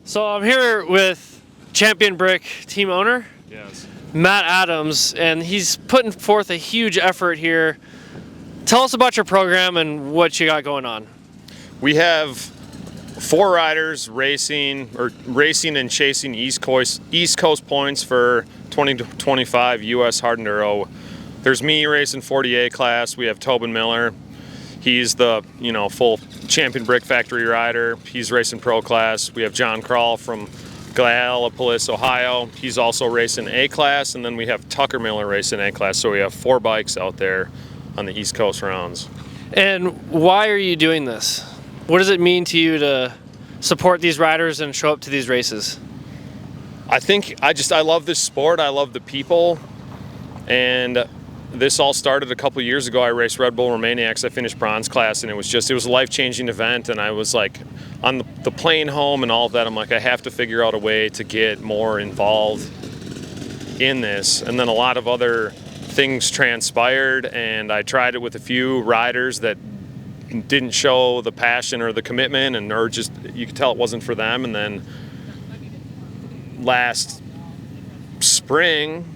So I'm here with Champion Brick team owner, Yes. Matt Adams, and he's putting forth a huge effort here. Tell us about your program and what you got going on. We have 4 riders racing and chasing East Coast points for 2025 US Hard Enduro. There's me racing 40A class. We have Tobin Miller. He's the full Champion Brick Factory rider. He's racing pro class. We have John Krall from Gallipolis, Ohio. He's also racing A class, and then we have Tucker Miller racing A class. So we have 4 bikes out there on the East Coast rounds. And why are you doing this? What does it mean to you to support these riders and show up to these races? I think I love this sport. I love the people, and this all started a couple years ago. I raced Red Bull Romaniacs. I finished bronze class, and it was a life-changing event. And I was like, on the plane home and all of that, I'm like, I have to figure out a way to get more involved in this. And then a lot of other things transpired, and I tried it with a few riders that didn't show the passion or the commitment, or just, you could tell it wasn't for them. And then last spring,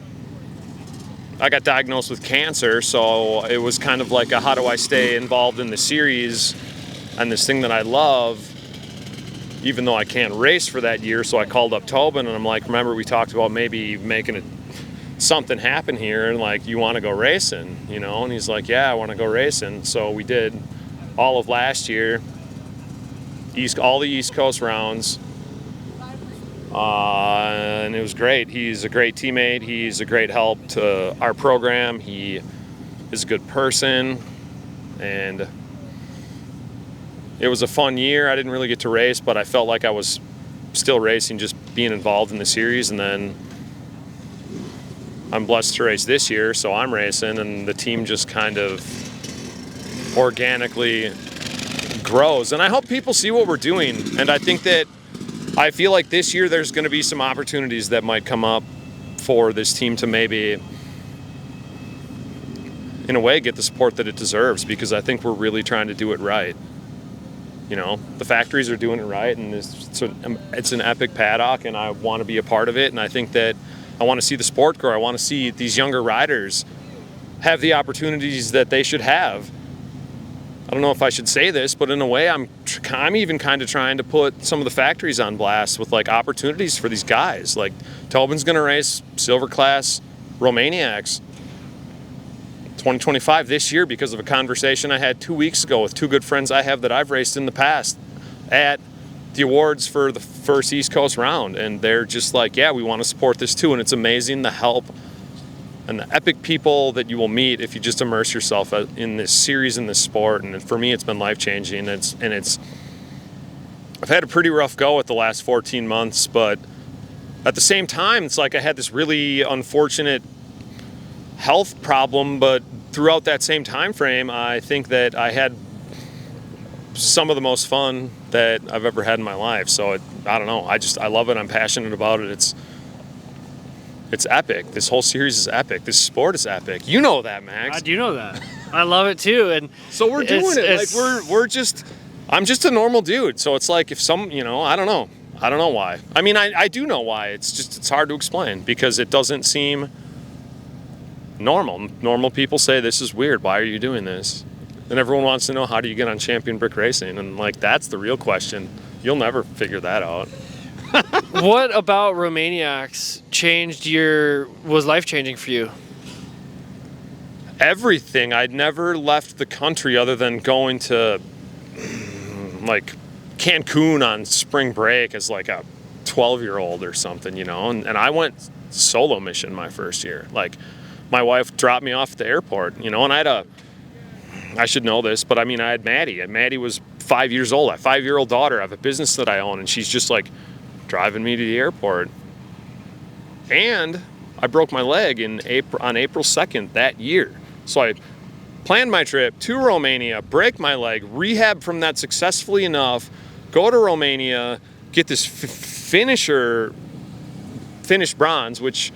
I got diagnosed with cancer, so it was kind of like how do I stay involved in the series and this thing that I love, even though I can't race for that year. So I called up Tobin, and I'm like, remember we talked about maybe making something happen here, and like, you want to go racing, And he's like, yeah, I want to go racing. So we did all of last year, all the East Coast rounds. And it was great. He's a great teammate. He's a great help to our program. He is a good person, and it was a fun year. I didn't really get to race, but I felt like I was still racing, just being involved in the series. And then I'm blessed to race this year, so I'm racing, and the team just kind of organically grows. And I hope people see what we're doing, and I feel like this year there's going to be some opportunities that might come up for this team to maybe, in a way, get the support that it deserves, because I think we're really trying to do it right. The factories are doing it right, and it's an epic paddock, and I want to be a part of it. And I think that I want to see the sport grow. I want to see these younger riders have the opportunities that they should have. I don't know if I should say this, but in a way, I'm even kind of trying to put some of the factories on blast with like opportunities for these guys. Like Tobin's going to race silver class Romaniacs 2025 this year because of a conversation I had 2 weeks ago with 2 good friends I have that I've raced in the past at the awards for the first East Coast round. And they're just like, yeah, we want to support this too. And it's amazing the help and the epic people that you will meet if you just immerse yourself in this series, in this sport. And for me, it's been life-changing. I've had a pretty rough go at the last 14 months, but at the same time, it's like I had this really unfortunate health problem, but throughout that same time frame, I think that I had some of the most fun that I've ever had in my life. So I don't know. I love it. I'm passionate about it. It's epic. This whole series is epic. This sport is epic. You know that, Max. I do know that. I love it too. And so we're doing it. Like I'm just a normal dude. So it's like if I don't know. I don't know why. I mean, I do know why. It's hard to explain because it doesn't seem normal. Normal people say this is weird. Why are you doing this? And everyone wants to know, how do you get on Champion Brick Racing? And like, that's the real question. You'll never figure that out. What about Romaniacs was life-changing for you? Everything. I'd never left the country other than going to like Cancun on spring break as like a 12-year-old or something, and I went solo mission my first year. Like, my wife dropped me off at the airport, and I should know this, but I had Maddie, and Maddie was 5 years old. I have a 5-year-old daughter. I have a business that I own, and she's just like driving me to the airport. And I broke my leg on April 2nd that year. So I planned my trip to Romania, break my leg, rehab from that successfully enough, go to Romania, get this finish bronze, which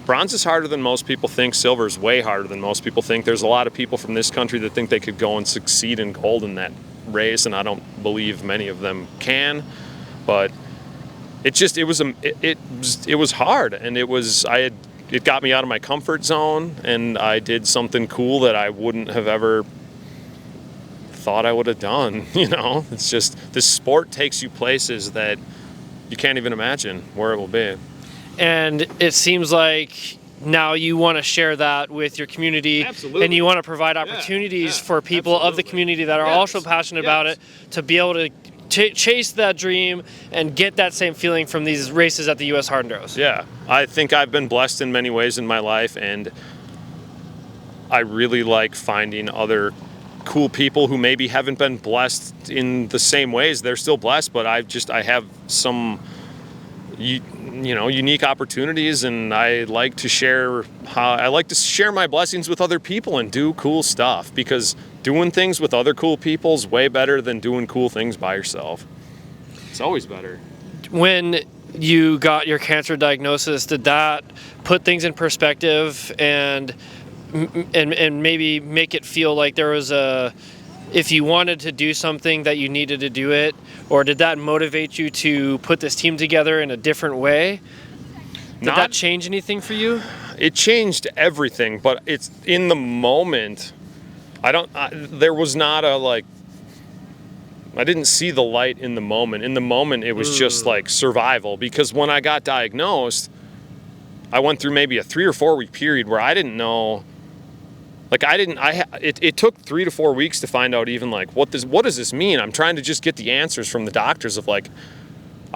bronze is harder than most people think. Silver is way harder than most people think. There's a lot of people from this country that think they could go and succeed in gold in that race, and I don't believe many of them can. But it was hard, and it got me out of my comfort zone, and I did something cool that I wouldn't have ever thought I would have done. It's just, this sport takes you places that you can't even imagine where it will be. And it seems like now you want to share that with your community. Absolutely. And you want to provide opportunities for people of the community that are also passionate about it to be able to chase that dream and get that same feeling from these races at the US Hard Enduros. Yeah, I think I've been blessed in many ways in my life, and I really like finding other cool people who maybe haven't been blessed in the same ways. They're still blessed, but I have some unique opportunities, and I like to share my blessings with other people and do cool stuff, because doing things with other cool people is way better than doing cool things by yourself. It's always better. When you got your cancer diagnosis, did that put things in perspective and maybe make it feel like there was if you wanted to do something that you needed to do it, or did that motivate you to put this team together in a different way? Did that change anything for you? It changed everything, but it's in the moment. There was not I didn't see the light in the moment. In the moment, it was just like survival, because when I got diagnosed, I went through maybe a 3 or 4 week period where I didn't know. It took 3 to 4 weeks to find out even what does this mean? I'm trying to just get the answers from the doctors of I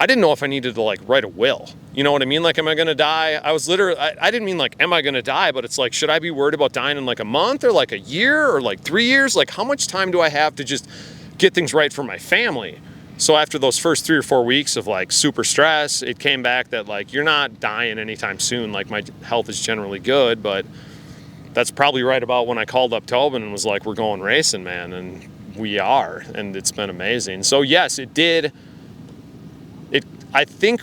didn't know if I needed to write a will. You know what I mean? Am I going to die? I was literally, I didn't mean am I going to die? But it's should I be worried about dying in a month or a year or 3 years? How much time do I have to just get things right for my family? So after those first 3 or 4 weeks of super stress, it came back that you're not dying anytime soon. My health is generally good, but that's probably right about when I called up Tobin and was we're going racing, man. And we are, and it's been amazing. So yes, it did. I think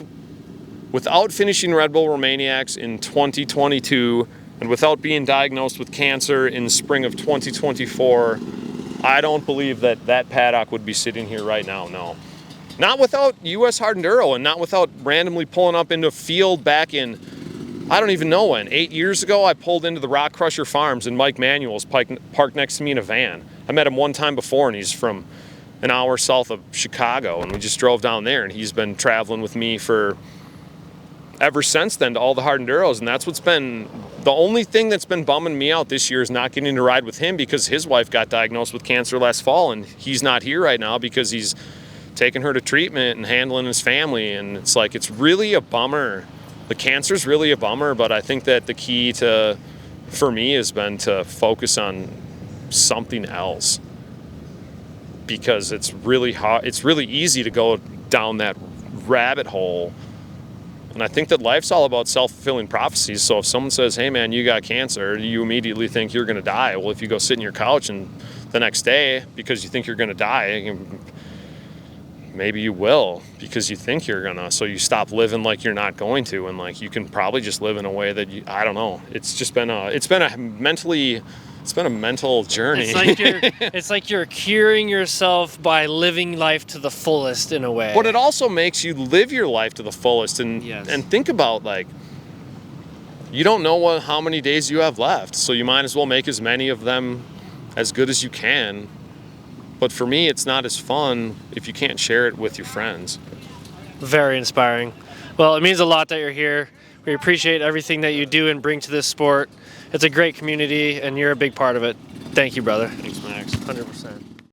without finishing Red Bull Romaniacs in 2022 and without being diagnosed with cancer in spring of 2024, I don't believe that paddock would be sitting here right now, no. Not without US Hard Enduro, and not without randomly pulling up into a field back in, I don't even know when, 8 years ago. I pulled into the Rock Crusher Farms, and Mike Manuel's parked next to me in a van. I met him one time before, and he's from an hour south of Chicago, and we just drove down there, and he's been traveling with me ever since then to all the hard enduros. And that's what's been the only thing that's been bumming me out this year, is not getting to ride with him, because his wife got diagnosed with cancer last fall, and he's not here right now because he's taking her to treatment and handling his family. And it's really a bummer. The cancer's really a bummer, but I think that the key for me has been to focus on something else, because it's really hard. It's really easy to go down that rabbit hole. And I think that life's all about self-fulfilling prophecies. So if someone says, hey man, you got cancer, you immediately think you're going to die. Well, if you go sit in your couch and the next day, because you think you're going to die, maybe you will, because you think you're gonna. So you stop living like you're not going to, and you can probably just live in a way that I don't know. It's been a mental journey. It's like you're curing yourself by living life to the fullest in a way. But it also makes you live your life to the fullest, and think about you don't know how many days you have left, so you might as well make as many of them as good as you can. But for me, it's not as fun if you can't share it with your friends. Very inspiring. Well, it means a lot that you're here. We appreciate everything that you do and bring to this sport. It's a great community, and you're a big part of it. Thank you, brother. Thanks, Max. 100%.